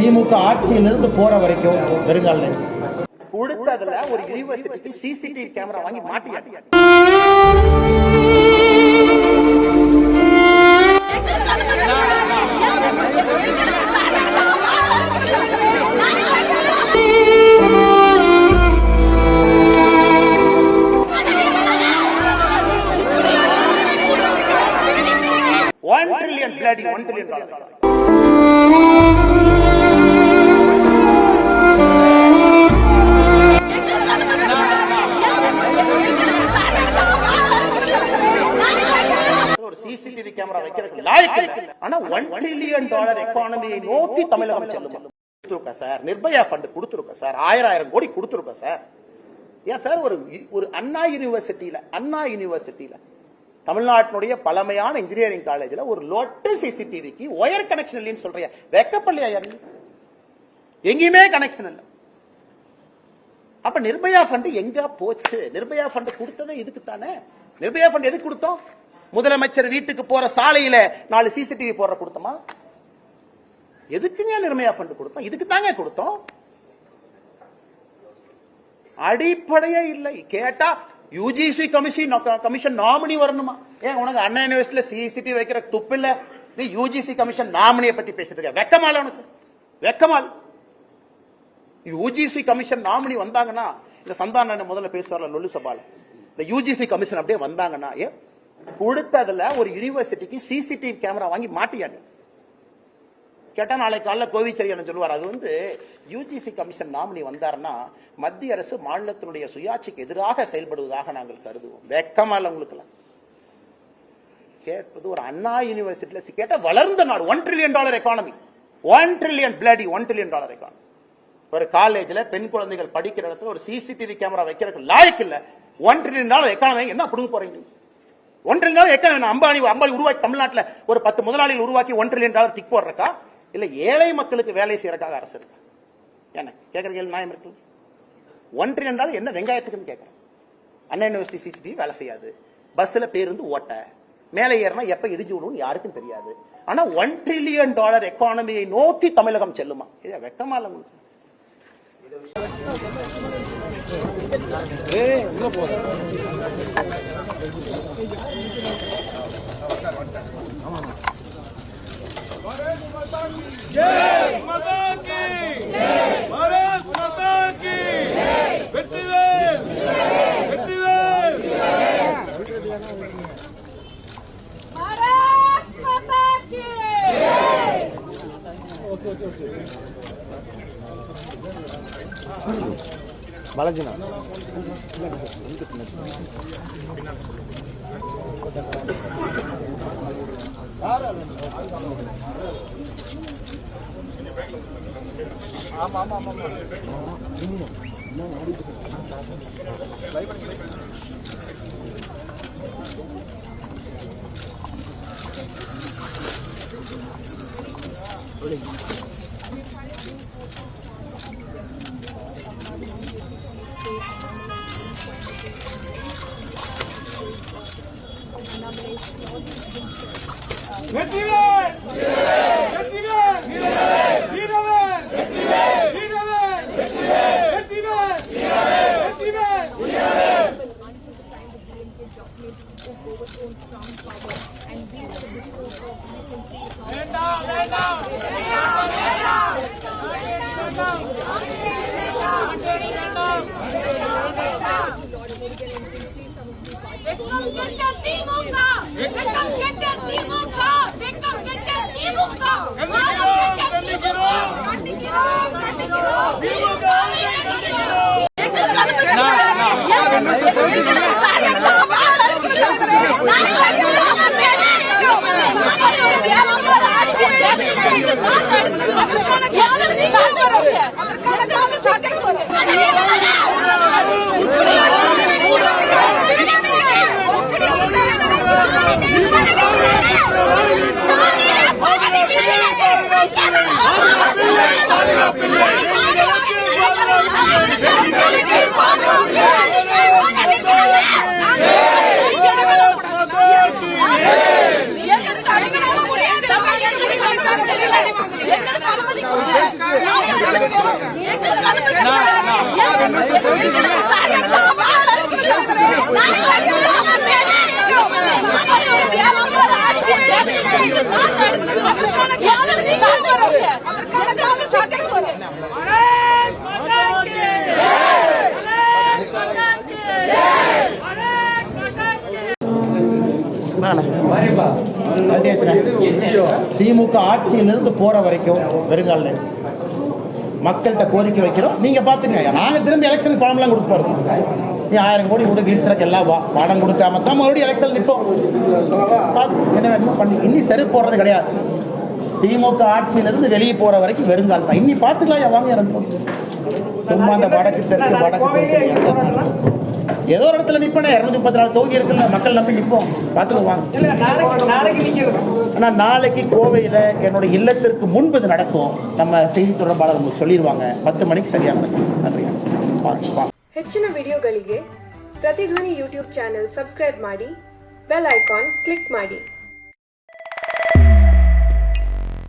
திமுக ஆட்சியிலிருந்து போற வரைக்கும் வெறுங்கால் கொடுத்ததுல ஒரு யூனிவர்சிட்டிக்கு சிசிடிவி கேமரா வாங்கி மாட்டியாட்டி $1 trillion bloody $1 trillion. CCTV camera வைக்கிறதுக்கு லாயக்கு இல்ல. ஆனா $1 trillion எக்கானமியை நோக்கி தமிழகம் செல்லும். சார் நிர்பயா ஃபண்ட் கொடுத்துருக்கோம் சார், 1000 கோடி கொடுத்துருக்கோம் சார். ஏன் சார் ஒரு அண்ணா யூனிவர்சிட்டியில தமிழ்நாட்டினுடைய பழமையான இன்ஜினியரிங் காலேஜ்ல ஒரு லொட்டு சிசிடிவிக்கு ஒயர் கனெக்ஷன் இல்லைன்னு சொல்றியா? வெக்கப்படலையா யாரு? எங்கேயுமே கனெக்ஷன் இல்ல. அப்ப நிர்பயா ஃபண்ட் எங்க போச்சு? நிர்பயா ஃபண்ட் கொடுத்ததே இதுக்கு தானே. நிர்பயா ஃபண்ட் எதுக்கு கொடுத்தோம்? முதலமைச்சர் வீட்டுக்கு போற சாலையில 4 சிசிடிவி போடுற கொடுத்தோமா? எதுக்குங்க நிர்பயா ஃபண்ட் கொடுத்தோம்? இதுக்கு தாங்க கொடுத்தோம். அடிப்படையே இல்லை. கேட்டா யூஜிசி கமிஷன் நாமினி வரணுமா? ஏன் உனக்கு அண்ணா யூனிவர்சிட்டியில சிசிடிவி வைக்கிற துப்பு இல்ல? நீ யூஜிசி கமிஷன் நாமினியை பத்தி பேசிட்டு இருக்க? வெக்கமால உனக்கு? வெக்கமால். யூஜிசி கமிஷன் நாமினி வந்தாங்கன்னா இந்த சந்தான முதல்ல பேசுவார்ல லொல்லு சபால, இந்த யூஜிசி கமிஷன் அப்படியே வந்தாங்கன்னா கொடுத்ததுல ஒரு யூனிவர்சிட்டிக்கு சிசிடிவி கேமரா வாங்கி மாட்டியாடி கேட்டா நாளை காலைல கோவிச்செழியன் சொல்லுவார். அது யூஜிசி கமிஷன் நாமினி வந்தாருன்னா மத்திய அரசு மாநிலத்தினுடைய சுயாட்சிக்கு எதிராக செயல்படுவதாக நாங்கள் கருதுவோம். வெக்கமால உங்களுக்கு கேட்பது ஒரு அண்ணா யூனிவர்சிட்டியில கேட்டா வளர்ந்த நாடு $1 trillion எக்கானமி, $1 trillion எக்கானமி. ஒரு காலேஜ்ல பெண் குழந்தைகள் படிக்கிற இடத்துல ஒரு சிசிடிவி கேமரா வைக்கிறதுக்கு லாயக்கு இல்ல. $1 trillion எக்கானமி என்ன புடுங்க போறீங்க? $1 trillion எக்கானமி அம்பானி உருவாக்கி தமிழ்நாட்டில் ஒரு 10 முதலாளிகள் உருவாக்கி $1 trillion டிக் போடுறக்கா இல்ல ஏழை மக்களுக்கு வேலை செய்யறதுக்காக அரசு இருக்கா? என்ன கேட்கற நியாயம் இருக்கு? $1 trillion என்ன வெங்காயத்துக்குன்னு கேட்கறேன். அண்ணா யூனிவர்சிட்டி சிசிடிவி வேலை செய்யாது, பஸ்ல பேருந்து ஓட்ட, மேலே ஏறினா எப்ப இடிஞ்சு விடும் யாருக்கும் தெரியாது. ஆனா $1 trillion எக்கானமியை நோக்கி தமிழகம் செல்லுமா? இதை வெக்கமா இல்ல உங்களுக்கு? பாலாஜினா ஆமா ஆமா ஆமா Hey! திமுக ஆட்சியிலிருந்து போற வரைக்கும் வெறுங்கால மக்கள்கிட்ட கோரிக்கை வைக்கிறோம். நீங்க பாத்துங்க, நாங்க திரும்பி எலெக்ஷனுக்கு பணம்லாம் கொடுப்பாரு. நீ 1000 கோடி கூட வீழ்த்துறக்கு எல்லாம் பணம் கொடுக்காம தான் மறுபடியும் எலெக்ஷன் நிற்போம். என்ன வேணுமோ பண்ணி இன்னி சரி போடுறது கிடையாது. திமுக ஆட்சியிலிருந்து வெளியே போற வரைக்கும் வெறுங்கால் தான். இன்னி பாத்துக்கலாம் வாங்க இறந்து சும்மா அந்த வடக்கு தெற்கு வடக்கு தெற்கு ஏதோ ஒரு இடத்துல நிற்பேன். 234 தொகுதி இருக்குல்ல, மக்கள் நம்பி நிற்போம், பார்த்துக்குவாங்க. ஆனால் நாளைக்கு கோவையில் என்னோட இல்லத்திற்கு முன்பு இது நடக்கும். நம்ம செய்தி தொடர்பாளர் உங்களுக்கு சொல்லிடுவாங்க. 10 மணிக்கு சரியாக நடக்கும். நன்றி. ಹೆಚ್ಚಿನ ವಿಡಿಯೋಗಳಿಗೆ ಪ್ರತಿಧ್ವನಿ ಯೂಟ್ಯೂಬ್ ಚಾನೆಲ್ ಸಬ್ಸ್ಕ್ರೈಬ್ ಮಾಡಿ, ಬೆಲ್ ಐಕಾನ್ ಕ್ಲಿಕ್ ಮಾಡಿ.